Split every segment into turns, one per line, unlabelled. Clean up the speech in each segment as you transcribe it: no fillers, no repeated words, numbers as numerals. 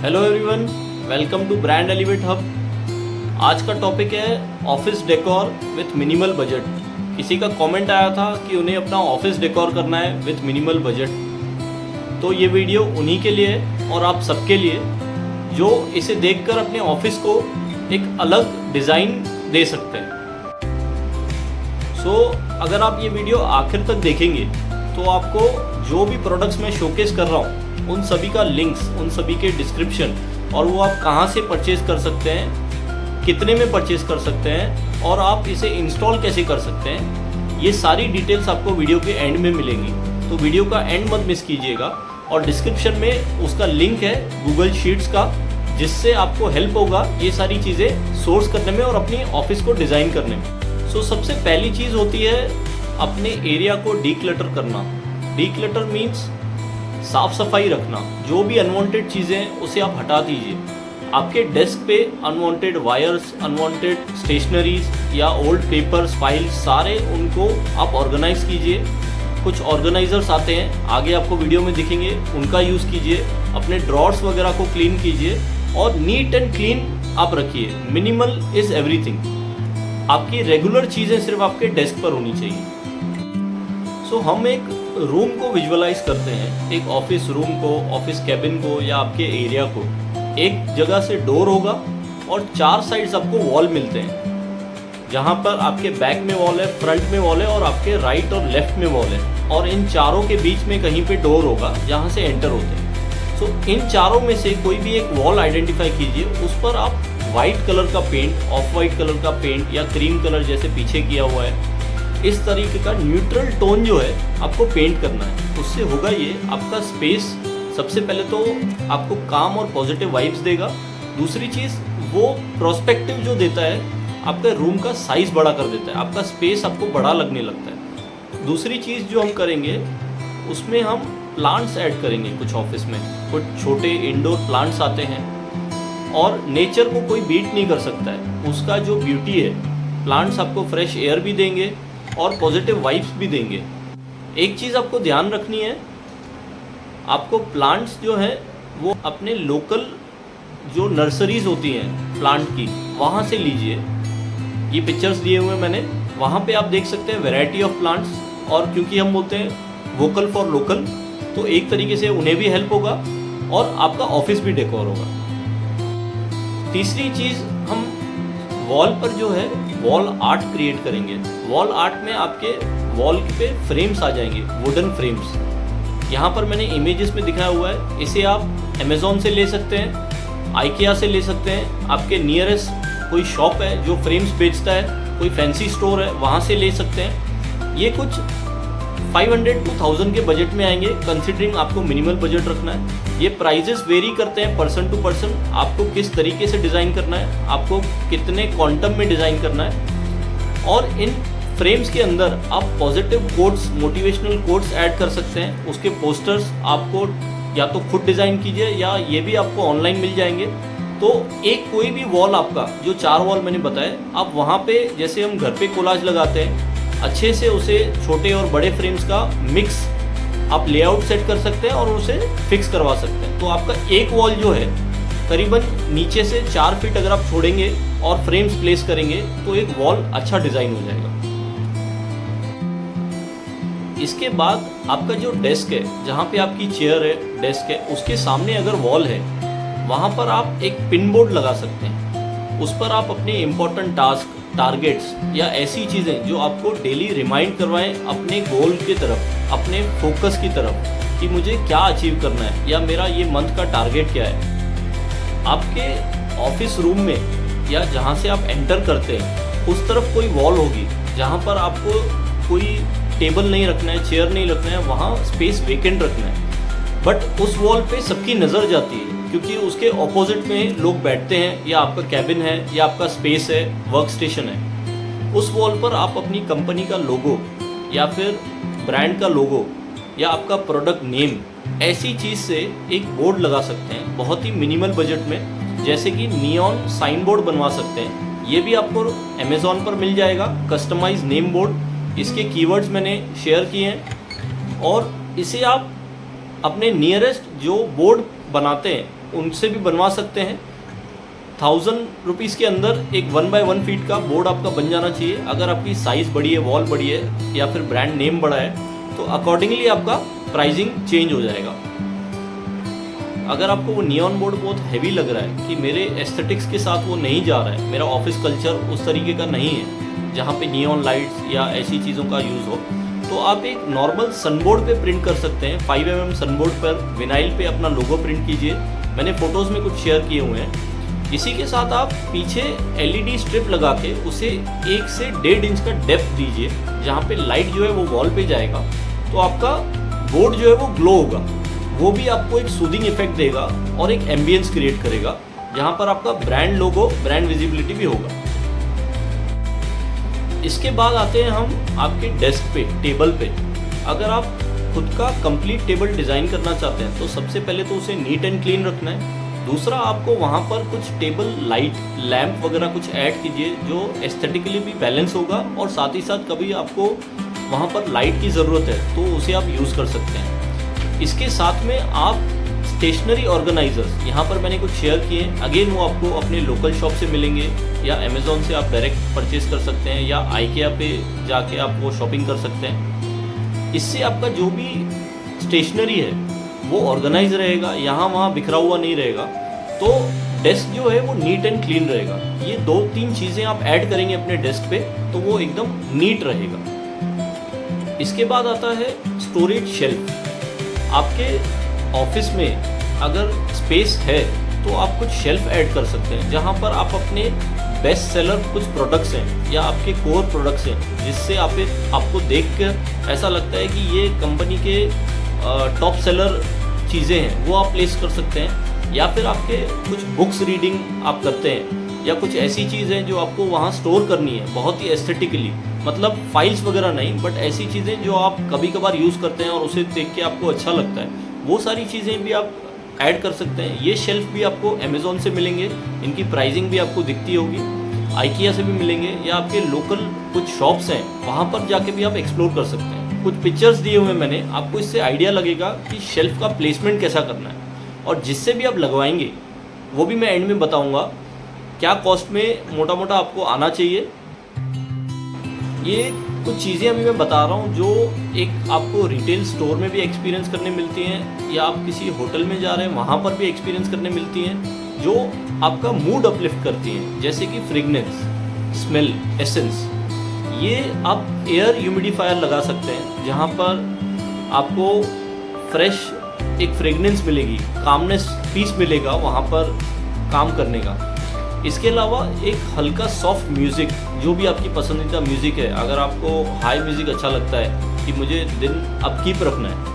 Hello everyone, welcome to Brand Elevate Hub. आज का topic है office decor with minimal budget. किसी का कमेंट आया था कि उन्हें अपना ऑफिस डेकोर करना है विथ मिनिमल बजट, तो ये वीडियो उन्हीं के लिए है और आप सबके लिए जो इसे देखकर अपने ऑफिस को एक अलग डिज़ाइन दे सकते हैं। अगर आप ये वीडियो आखिर तक देखेंगे तो आपको जो भी प्रोडक्ट्स मैं शोकेस कर रहा हूँ उन सभी का लिंक्स, उन सभी के डिस्क्रिप्शन और वो आप कहाँ से परचेज़ कर सकते हैं, कितने में परचेज़ कर सकते हैं और आप इसे इंस्टॉल कैसे कर सकते हैं, ये सारी डिटेल्स आपको वीडियो के एंड में मिलेंगी। तो वीडियो का एंड मत मिस कीजिएगा। और डिस्क्रिप्शन में उसका लिंक है गूगल शीट्स का, जिससे आपको हेल्प होगा ये सारी चीज़ें सोर्स करने में और अपनी ऑफिस को डिज़ाइन करने में। सबसे पहली चीज़ होती है अपने एरिया को डीक्लटर करना। डीक्लटर मीन्स साफ सफाई रखना। जो भी अनवांटेड चीज़ें हैं उसे आप हटा दीजिए। आपके डेस्क पे अनवांटेड वायर्स, अनवांटेड स्टेशनरीज या ओल्ड पेपर्स, फाइल्स, सारे उनको आप ऑर्गेनाइज कीजिए। कुछ ऑर्गेनाइजर्स आते हैं, आगे आपको वीडियो में दिखेंगे, उनका यूज़ कीजिए। अपने ड्रॉर्स वगैरह को क्लीन कीजिए और नीट एंड क्लीन आप रखिए। Minimal is everything. आपकी रेगुलर चीज़ें सिर्फ आपके डेस्क पर होनी चाहिए। हम एक रूम को विजुअलाइज करते हैं, एक ऑफिस रूम को, ऑफिस कैबिन को या आपके एरिया को। एक जगह से डोर होगा और 4 साइड्स आपको वॉल मिलते हैं, जहाँ पर आपके बैक में वॉल है, फ्रंट में वॉल है और आपके राइट और लेफ्ट में वॉल है। और इन चारों के बीच में कहीं पे डोर होगा जहाँ से एंटर होते हैं। इन चारों में से कोई भी एक वॉल आइडेंटिफाई कीजिए, उस पर आप वाइट कलर का पेंट, ऑफ वाइट कलर का पेंट या क्रीम कलर जैसे पीछे किया हुआ है, इस तरीके का न्यूट्रल टोन जो है आपको पेंट करना है। उससे होगा ये, आपका स्पेस सबसे पहले तो आपको काम और पॉजिटिव वाइब्स देगा। दूसरी चीज़, वो प्रोस्पेक्टिव जो देता है, आपके रूम का साइज़ बड़ा कर देता है, आपका स्पेस आपको बड़ा लगने लगता है। दूसरी चीज़ जो हम करेंगे उसमें हम प्लांट्स ऐड करेंगे। कुछ ऑफिस में कुछ छोटे इंडोर प्लांट्स आते हैं और नेचर को कोई बीट नहीं कर सकता है। उसका जो ब्यूटी है, प्लांट्स आपको फ्रेश एयर भी देंगे और पॉजिटिव वाइब्स भी देंगे। एक चीज़ आपको ध्यान रखनी है, आपको प्लांट्स जो हैं वो अपने लोकल जो नर्सरीज होती हैं प्लांट की, वहाँ से लीजिए। ये पिक्चर्स दिए हुए हैं मैंने, वहाँ पे आप देख सकते हैं वैरायटी ऑफ प्लांट्स। और क्योंकि हम बोलते हैं वोकल फॉर लोकल, तो एक तरीके से उन्हें भी हेल्प होगा और आपका ऑफिस भी डेकोर होगा। तीसरी चीज़, हम वॉल पर जो है वॉल आर्ट क्रिएट करेंगे। वॉल आर्ट में आपके वॉल पे फ्रेम्स आ जाएंगे, वुडन फ्रेम्स। यहाँ पर मैंने इमेजेस में दिखाया हुआ है। इसे आप अमेज़ॉन से ले सकते हैं, आइकिया से ले सकते हैं, आपके नियरेस्ट कोई शॉप है जो फ्रेम्स बेचता है, कोई फैंसी स्टोर है, वहाँ से ले सकते हैं। ये कुछ 500 to 1000 के बजट में आएंगे, कंसिडरिंग आपको मिनिमल बजट रखना है। ये प्राइजेस वेरी करते हैं पर्सन टू पर्सन, आपको किस तरीके से डिज़ाइन करना है, आपको कितने क्वांटम में डिज़ाइन करना है। और इन फ्रेम्स के अंदर आप positive quotes, motivational quotes add कर सकते हैं। उसके पोस्टर्स आपको या तो खुद डिज़ाइन कीजिए या ये भी आपको ऑनलाइन मिल जाएंगे। तो एक कोई भी वॉल आपका, जो 4 वॉल मैंने बताए, आप वहाँ पे जैसे हम घर पे कोलाज लगाते हैं, अच्छे से उसे छोटे और बड़े फ्रेम्स का मिक्स आप लेआउट सेट कर सकते हैं और उसे फिक्स करवा सकते हैं। तो आपका एक वॉल जो है करीबन नीचे से 4 फीट अगर आप छोड़ेंगे और फ्रेम्स प्लेस करेंगे तो एक वॉल अच्छा डिज़ाइन हो जाएगा। इसके बाद आपका जो डेस्क है, जहाँ पे आपकी चेयर है, डेस्क है, उसके सामने अगर वॉल है, वहाँ पर आप एक पिन बोर्ड लगा सकते हैं। उस पर आप अपने इम्पोर्टेंट टास्क, टारगेट्स या ऐसी चीज़ें जो आपको डेली रिमाइंड करवाएं अपने गोल की तरफ, अपने फोकस की तरफ, कि मुझे क्या अचीव करना है या मेरा ये मंथ का टारगेट क्या है। आपके ऑफिस रूम में या जहाँ से आप एंटर करते हैं उस तरफ कोई वॉल होगी जहाँ पर आपको कोई टेबल नहीं रखना है, चेयर नहीं रखना है, वहाँ स्पेस वेकेंट रखना है। बट उस वॉल पे सबकी नज़र जाती है क्योंकि उसके ऑपोजिट में लोग बैठते हैं, या आपका कैबिन है या आपका स्पेस है, वर्क स्टेशन है। उस वॉल पर आप अपनी कंपनी का लोगो या फिर ब्रांड का लोगो या आपका प्रोडक्ट नेम, ऐसी चीज़ से एक बोर्ड लगा सकते हैं बहुत ही मिनिमल बजट में। जैसे कि नियॉन साइन बोर्ड बनवा सकते हैं, ये भी आपको अमेज़ॉन पर मिल जाएगा, कस्टमाइज नेम बोर्ड। इसके कीवर्ड्स मैंने शेयर किए हैं और इसे आप अपने नियरेस्ट जो बोर्ड बनाते हैं उनसे भी बनवा सकते हैं। 1000 रुपीज़ के अंदर एक 1x1 फीट का बोर्ड आपका बन जाना चाहिए। अगर आपकी साइज़ बड़ी है, वॉल बड़ी है या फिर ब्रांड नेम बड़ा है तो अकॉर्डिंगली आपका प्राइसिंग चेंज हो जाएगा। अगर आपको वो नियॉन बोर्ड बहुत हैवी लग रहा है कि मेरे एस्थेटिक्स के साथ वो नहीं जा रहा है, मेरा ऑफिस कल्चर उस तरीके का नहीं है जहाँ पे नियॉन लाइट्स या ऐसी चीज़ों का यूज़ हो, तो आप एक नॉर्मल सनबोर्ड पे प्रिंट कर सकते हैं। 5mm सनबोर्ड पर विनाइल पे अपना लोगो प्रिंट कीजिए। मैंने फ़ोटोज़ में कुछ शेयर किए हुए हैं। इसी के साथ आप पीछे LED स्ट्रिप लगा के उसे 1 से 1.5 इंच का डेप्थ दीजिए, जहाँ पे लाइट जो है वो वॉल पे जाएगा, तो आपका बोर्ड जो है वो ग्लो होगा। वो भी आपको एक सूदिंग इफेक्ट देगा और एक एम्बियंस क्रिएट करेगा, जहाँ पर आपका ब्रांड लोगो, ब्रांड विजिबिलिटी भी होगा। इसके बाद आते हैं हम आपके डेस्क पे, टेबल पे। अगर आप खुद का कंप्लीट टेबल डिज़ाइन करना चाहते हैं तो सबसे पहले तो उसे नीट एंड क्लीन रखना है। दूसरा, आपको वहाँ पर कुछ टेबल लाइट, लैंप वगैरह कुछ ऐड कीजिए जो एस्थेटिकली भी बैलेंस होगा, और साथ ही साथ कभी आपको वहाँ पर लाइट की ज़रूरत है तो उसे आप यूज़ कर सकते हैं। इसके साथ में आप स्टेशनरी ऑर्गेनाइजर्स, यहाँ पर मैंने कुछ शेयर किए हैं। अगेन वो आपको अपने लोकल शॉप से मिलेंगे या अमेज़ॉन से आप डायरेक्ट परचेज कर सकते हैं या IKEA पे जाके आप वो शॉपिंग कर सकते हैं। इससे आपका जो भी स्टेशनरी है वो ऑर्गेनाइज रहेगा, यहाँ वहाँ बिखरा हुआ नहीं रहेगा, तो डेस्क जो है वो नीट एंड क्लीन रहेगा। ये 2-3 चीज़ें आप ऐड करेंगे अपने डेस्क पे तो वो एकदम नीट रहेगा। इसके बाद आता है स्टोरेज शेल्फ। आपके ऑफिस में अगर स्पेस है तो आप कुछ शेल्फ ऐड कर सकते हैं, जहाँ पर आप अपने बेस्ट सेलर कुछ प्रोडक्ट्स हैं या आपके कोर प्रोडक्ट्स हैं जिससे आपको देख कर ऐसा लगता है कि ये कंपनी के टॉप सेलर चीज़ें हैं, वो आप प्लेस कर सकते हैं। या फिर आपके कुछ बुक्स रीडिंग आप करते हैं या कुछ ऐसी चीज़ें जो आपको वहाँ स्टोर करनी है बहुत ही एस्थेटिकली, मतलब फाइल्स वगैरह नहीं, बट ऐसी चीज़ें जो आप कभी कभार यूज़ करते हैं और उसे देख के आपको अच्छा लगता है, वो सारी चीज़ें भी आप ऐड कर सकते हैं। ये शेल्फ भी आपको अमेज़ॉन से मिलेंगे, इनकी प्राइसिंग भी आपको दिखती होगी। IKEA से भी मिलेंगे या आपके लोकल कुछ शॉप्स हैं वहाँ पर जाके भी आप एक्सप्लोर कर सकते हैं। कुछ पिक्चर्स दिए हुए मैंने, आपको इससे आइडिया लगेगा कि शेल्फ का प्लेसमेंट कैसा करना है, और जिससे भी आप लगवाएंगे वो भी मैं एंड में बताऊँगा क्या कॉस्ट में मोटा मोटा आपको आना चाहिए। ये कुछ चीज़ें अभी मैं बता रहा हूँ जो एक आपको रिटेल स्टोर में भी एक्सपीरियंस करने मिलती हैं या आप किसी होटल में जा रहे हैं वहाँ पर भी एक्सपीरियंस करने मिलती हैं, जो आपका मूड अपलिफ्ट करती हैं, जैसे कि फ्रेगनेंस, स्मेल, एसेंस। ये आप एयर ह्यूमिडिफायर लगा सकते हैं जहाँ पर आपको फ्रेश एक फ्रेगनेंस मिलेगी, कामनेस, पीस मिलेगा वहाँ पर काम करने का। इसके अलावा एक हल्का सॉफ्ट म्यूज़िक, जो भी आपकी पसंदीदा म्यूज़िक है, अगर आपको हाई म्यूज़िक अच्छा लगता है कि मुझे दिन अपकीप रखना है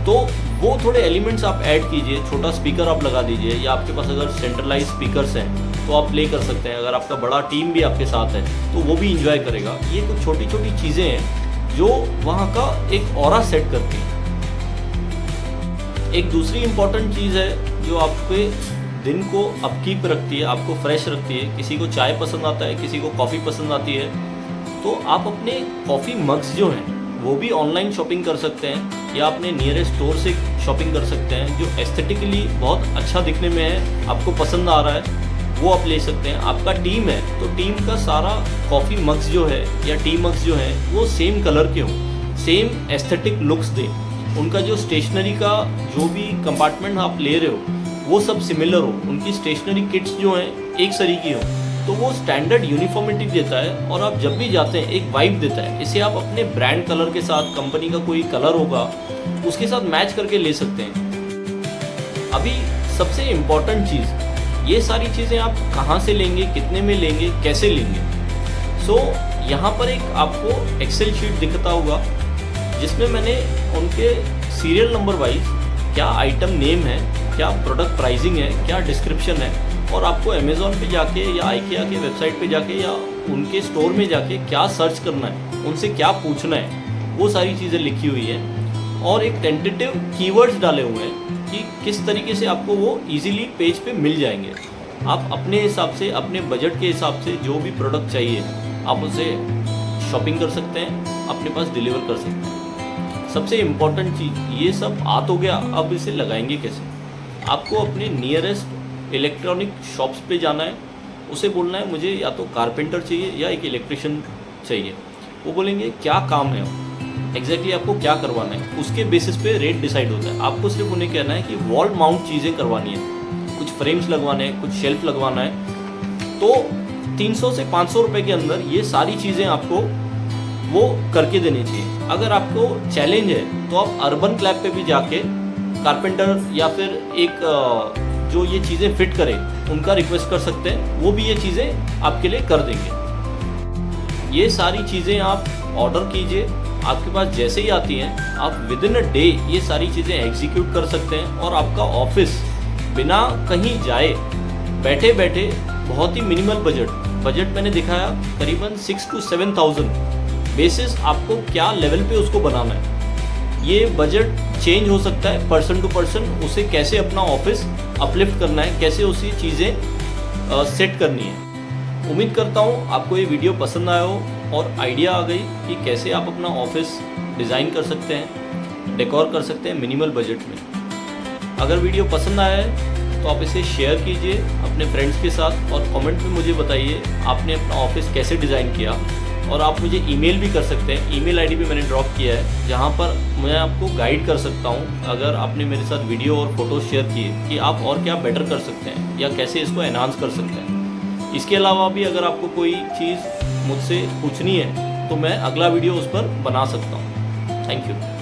तो वो थोड़े एलिमेंट्स आप ऐड कीजिए। छोटा स्पीकर आप लगा दीजिए, या आपके पास अगर सेंट्रलाइज स्पीकर्स हैं तो आप प्ले कर सकते हैं। अगर आपका बड़ा टीम भी आपके साथ है तो वो भी इंजॉय करेगा। ये कुछ छोटी छोटी चीज़ें हैं जो वहाँ का एक ऑरा सेट करती हैं। एक दूसरी इम्पॉर्टेंट चीज़ है जो आपके दिन को अपकीप रखती है, आपको फ्रेश रखती है। किसी को चाय पसंद आता है, किसी को कॉफ़ी पसंद आती है, तो आप अपने कॉफ़ी मग्स जो हैं वो भी ऑनलाइन शॉपिंग कर सकते हैं या अपने नियरेस्ट स्टोर से शॉपिंग कर सकते हैं। जो एस्थेटिकली बहुत अच्छा दिखने में है, आपको पसंद आ रहा है, वो आप ले सकते हैं। आपका टीम है तो टीम का सारा कॉफ़ी मग्स जो है या टी मग्स जो हैं वो सेम कलर के हों, सेम एस्थेटिक लुक्स दें। उनका जो स्टेशनरी का जो भी कंपार्टमेंट आप ले रहे हो वो सब सिमिलर हो, उनकी स्टेशनरी किट्स जो हैं एक सरी की हो, तो वो स्टैंडर्ड यूनिफॉर्मिटी देता है और आप जब भी जाते हैं एक वाइब देता है। इसे आप अपने ब्रांड कलर के साथ, कंपनी का कोई कलर होगा उसके साथ मैच करके ले सकते हैं। अभी सबसे इम्पॉर्टेंट चीज़, ये सारी चीज़ें आप कहाँ से लेंगे, कितने में लेंगे, कैसे लेंगे। यहाँ पर एक आपको एक्सेल शीट दिखता होगा जिसमें मैंने उनके सीरियल नंबर वाइज क्या आइटम नेम है, क्या प्रोडक्ट प्राइसिंग है, क्या डिस्क्रिप्शन है, और आपको अमेज़ॉन पे जाके या IKEA के वेबसाइट पे जाके या उनके स्टोर में जाके क्या सर्च करना है, उनसे क्या पूछना है, वो सारी चीज़ें लिखी हुई हैं। और एक टेंटेटिव कीवर्ड्स डाले हुए हैं कि किस तरीके से आपको वो इजीली पेज पे मिल जाएंगे। आप अपने हिसाब से, अपने बजट के हिसाब से जो भी प्रोडक्ट चाहिए आप उसे शॉपिंग कर सकते हैं, अपने पास डिलीवर कर सकते हैं। सबसे इम्पॉर्टेंट चीज़, ये सब आ तो गया, अब इसे लगाएंगे कैसे। आपको अपने नियरेस्ट इलेक्ट्रॉनिक शॉप्स पे जाना है, उसे बोलना है मुझे या तो कारपेंटर चाहिए या एक इलेक्ट्रिशियन चाहिए। वो बोलेंगे क्या काम है, एग्जैक्टली आपको क्या करवाना है, उसके बेसिस पे रेट डिसाइड होता है। आपको सिर्फ उन्हें कहना है कि वॉल माउंट चीज़ें करवानी है, कुछ फ्रेम्स लगवाने हैं, कुछ शेल्फ लगवाना है, तो 300 से 500 रुपये के अंदर ये सारी चीज़ें आपको वो करके देनी चाहिए। अगर आपको चैलेंज है तो आप अर्बन क्लैब पे भी जाके कारपेंटर या फिर एक जो ये चीज़ें फिट करे उनका रिक्वेस्ट कर सकते हैं, वो भी ये चीज़ें आपके लिए कर देंगे। ये सारी चीज़ें आप ऑर्डर कीजिए, आपके पास जैसे ही आती हैं आप विद इन अ डे ये सारी चीज़ें एग्जीक्यूट कर सकते हैं और आपका ऑफिस बिना कहीं जाए बैठे बैठे बहुत ही मिनिमल बजट मैंने दिखाया करीबन 6 to 7,000 बेसिस आपको क्या लेवल पे उसको बनाना है। ये बजट चेंज हो सकता है पर्सन टू पर्सन, उसे कैसे अपना ऑफिस अपलिफ्ट करना है, कैसे उसी चीज़ें सेट करनी है। उम्मीद करता हूँ आपको ये वीडियो पसंद आया हो और आइडिया आ गई कि कैसे आप अपना ऑफिस डिज़ाइन कर सकते हैं, डेकोर कर सकते हैं मिनिमल बजट में। अगर वीडियो पसंद आया है तो आप इसे शेयर कीजिए अपने फ्रेंड्स के साथ और कमेंट में मुझे बताइए आपने अपना ऑफिस कैसे डिज़ाइन किया। और आप मुझे ईमेल भी कर सकते हैं, ईमेल आईडी भी मैंने ड्रॉप किया है जहां पर मैं आपको गाइड कर सकता हूं अगर आपने मेरे साथ वीडियो और फोटो शेयर किए कि आप और क्या बेटर कर सकते हैं या कैसे इसको एनहांस कर सकते हैं। इसके अलावा भी अगर आपको कोई चीज़ मुझसे पूछनी है तो मैं अगला वीडियो उस पर बना सकता हूँ। Thank you.